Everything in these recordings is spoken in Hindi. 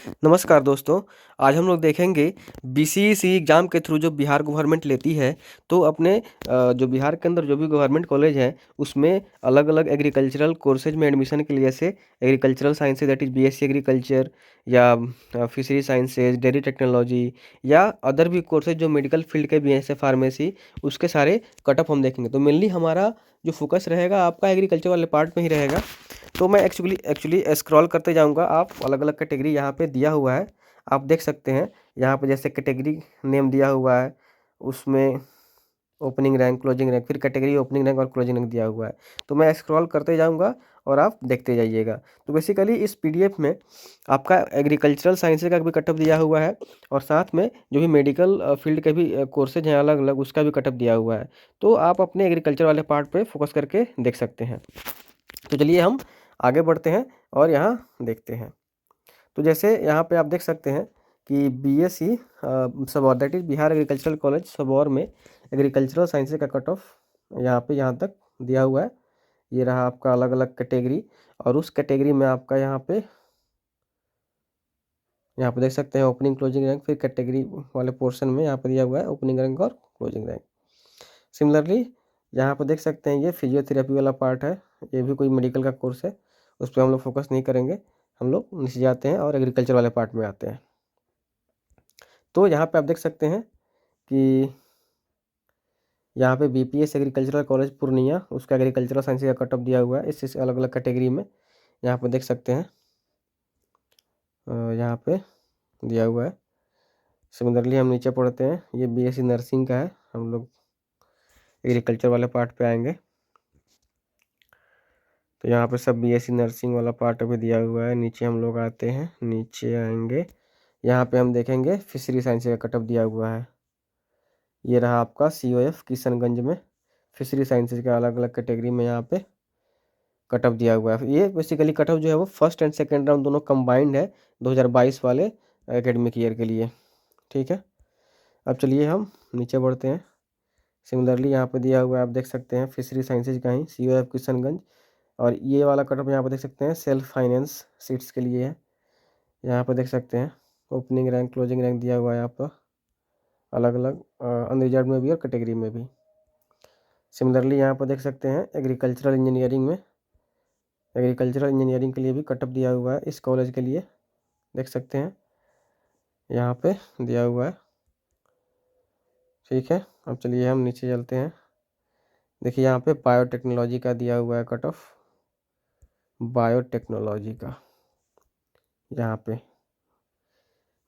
नमस्कार दोस्तों। आज हम लोग देखेंगे बीसीईसी एग्ज़ाम के थ्रू जो बिहार गवर्नमेंट लेती है, तो अपने जो बिहार के अंदर जो भी गवर्नमेंट कॉलेज हैं उसमें अलग अलग एग्रीकल्चरल कोर्सेज में एडमिशन के लिए, जैसे agricultural sciences that is BSc agriculture, या फिशरी साइंसेज, डेयरी टेक्नोलॉजी, या अदर भी कोर्सेज जो मेडिकल फील्ड के भी हैं जैसे फार्मेसी, उसके सारे कट ऑफ हम देखेंगे। तो मेनली हमारा जो फोकस रहेगा आपका एग्रीकल्चर वाले पार्ट में ही रहेगा। तो मैं एक्चुअली स्क्रॉल करते जाऊंगा। आप अलग अलग कैटेगरी यहाँ पे दिया हुआ है, आप देख सकते हैं। यहाँ पे जैसे कैटेगरी नेम दिया हुआ है, उसमें ओपनिंग रैंक, क्लोजिंग रैंक, फिर कैटेगरी, ओपनिंग रैंक और क्लोजिंग रैंक दिया हुआ है। तो मैं स्क्रॉल करते जाऊंगा और आप देखते जाइएगा। तो बेसिकली इस पीडीएफ में आपका एग्रीकल्चरल साइंसेज का भी कटअप दिया हुआ है, और साथ में जो भी मेडिकल फील्ड के भी कोर्सेज हैं अलग अलग, उसका भी कटअप दिया हुआ है। तो आप अपने एग्रीकल्चर वाले पार्ट पे फोकस करके देख सकते हैं। तो चलिए हम आगे बढ़ते हैं और यहाँ देखते हैं। तो जैसे यहाँ पे आप देख सकते हैं कि BSc Sabour that is Bihar agricultural college Sabour में एग्रीकल्चरल साइंसेज का कट ऑफ यहाँ पे यहाँ तक दिया हुआ है। ये रहा आपका अलग अलग कैटेगरी, और उस कैटेगरी में आपका यहाँ पे देख सकते हैं ओपनिंग क्लोजिंग रैंक, फिर कैटेगरी वाले पोर्शन में यहाँ पे दिया हुआ है ओपनिंग रैंक और क्लोजिंग रैंक। सिमिलरली यहाँ पे देख सकते हैं ये फिजियोथेरेपी वाला पार्ट है, ये भी कोई मेडिकल का कोर्स है, उस पर हम लोग फोकस नहीं करेंगे। हम लोग नीचे जाते हैं और एग्रीकल्चर वाले पार्ट में आते हैं। तो यहाँ पे आप देख सकते हैं कि यहाँ पे बीपीएस एग्रीकल्चरल कॉलेज पूर्णिया, उसका एग्रीकल्चरल साइंस का कट ऑफ दिया हुआ है इस अलग अलग कैटेगरी में। यहाँ पे देख सकते हैं यहाँ पे दिया हुआ है। सिमिलरली हम नीचे पढ़ते हैं, ये बीएससी नर्सिंग का है, हम लोग एग्रीकल्चर वाले पार्ट पे आएंगे। तो यहाँ पे सब बीएससी नर्सिंग वाला पार्ट अभी दिया हुआ है। नीचे हम लोग आते हैं, नीचे आएंगे, यहाँ पे हम देखेंगे फिशरी साइंस का कटअप दिया हुआ है। ये रहा आपका सीओएफ किशनगंज में फिशरी साइंसेज का अलग अलग कैटेगरी में यहाँ पे कटअप दिया हुआ है। ये बेसिकली कटअप जो है वो फर्स्ट एंड सेकेंड राउंड दोनों कंबाइंड है 2022 वाले एकेडमिक ईयर के लिए। ठीक है, अब चलिए हम नीचे बढ़ते हैं। सिमिलरली यहाँ पे दिया हुआ है, आप देख सकते हैं फिशरी साइंसेज का ही सीओएफ किशनगंज, और ये वाला कटअप यहाँ पे देख सकते हैं सेल्फ फाइनेंस सीट्स के लिए है। यहाँ पे देख सकते हैं ओपनिंग रैंक, क्लोजिंग रैंक दिया हुआ है यहाँ पर अलग अलग अनरिजर्व में भी और कैटेगरी में भी। सिमिलरली यहाँ पर देख सकते हैं एग्रीकल्चरल इंजीनियरिंग में, एग्रीकल्चरल इंजीनियरिंग के लिए भी कटअप दिया हुआ है इस कॉलेज के लिए, देख सकते हैं यहाँ पे दिया हुआ है। ठीक है, अब चलिए हम नीचे चलते हैं। देखिए यहाँ पे बायोटेक्नोलॉजी का दिया हुआ है कट ऑफ, बायोटेक्नोलॉजी का, यहाँ पे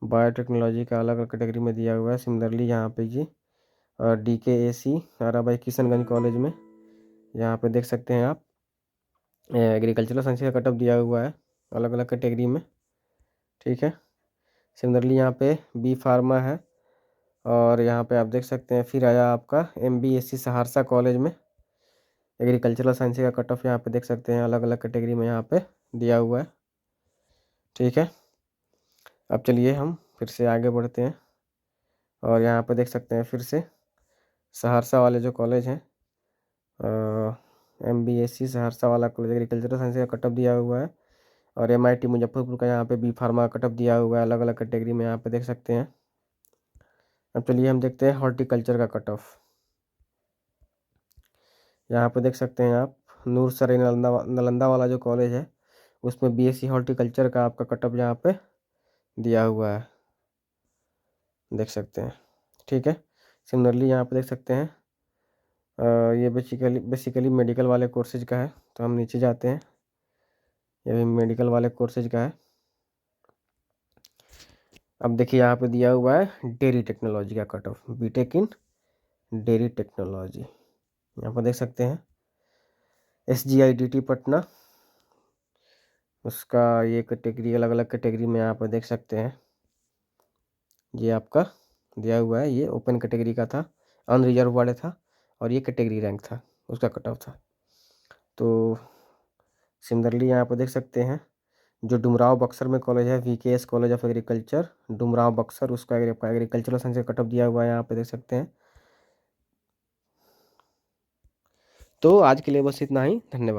बायोटेक्नोलॉजी का अलग अलग कैटेगरी में दिया हुआ है। सिमिलरली यहाँ पे जी DKAC ताराबाई किशनगंज कॉलेज में यहाँ पे देख सकते हैं आप एग्रीकल्चरल साइंस का कटअप दिया हुआ है अलग अलग कैटेगरी में। ठीक है, सिमिलरली यहाँ पे बी फार्मा है, और यहाँ पे आप देख सकते हैं फिर आया आपका MBSC सहरसा कॉलेज में एग्रीकल्चरल साइंस का कट ऑफ, यहाँ पे देख सकते हैं अलग अलग कैटेगरी में यहाँ पे दिया हुआ है। ठीक है, अब चलिए हम फिर से आगे बढ़ते हैं, और यहाँ पे देख सकते हैं फिर से सहरसा वाले जो कॉलेज हैं MBSC सहरसा वाला कॉलेज एग्रीकल्चरल साइंस का कटअप दिया हुआ है, और MIT मुजफ्फरपुर का यहाँ पे बी फार्मा का कटअप दिया हुआ है अलग अलग कैटेगरी में, यहाँ पे देख सकते हैं। अब चलिए हम देखते हैं हॉर्टिकल्चर का कट ऑफ। यहाँ पे देख सकते हैं आप नूरसराय नालंदा वाला जो कॉलेज है उसमें BSc हॉर्टिकल्चर का आपका कट ऑफ यहाँ पे दिया हुआ है, देख सकते हैं। ठीक है, सिमिलरली यहाँ पे देख सकते हैं ये बेसिकली मेडिकल वाले कोर्सेज का है। तो हम नीचे जाते हैं, ये भी मेडिकल वाले कोर्सेज का है। अब देखिए यहाँ पे दिया हुआ है डेयरी टेक्नोलॉजी का कट ऑफ, बीटेक इन डेयरी टेक्नोलॉजी, यहाँ पर देख सकते हैं SGIDT पटना, उसका ये कैटेगरी अलग अलग कैटेगरी में यहाँ पर देख सकते हैं ये आपका दिया हुआ है। ये ओपन कैटेगरी का था, अनरिजर्व वाले था, और ये कैटेगरी रैंक था, उसका कट ऑफ था। तो सिमिलरली यहाँ पर देख सकते हैं जो डुमराव बक्सर में कॉलेज है VKS college of agriculture Dumraon Buxar, उसका एग्रीकल्चरल साइंस का कट ऑफ दिया हुआ है, यहाँ पे देख सकते हैं। तो आज के लिए बस इतना ही, धन्यवाद।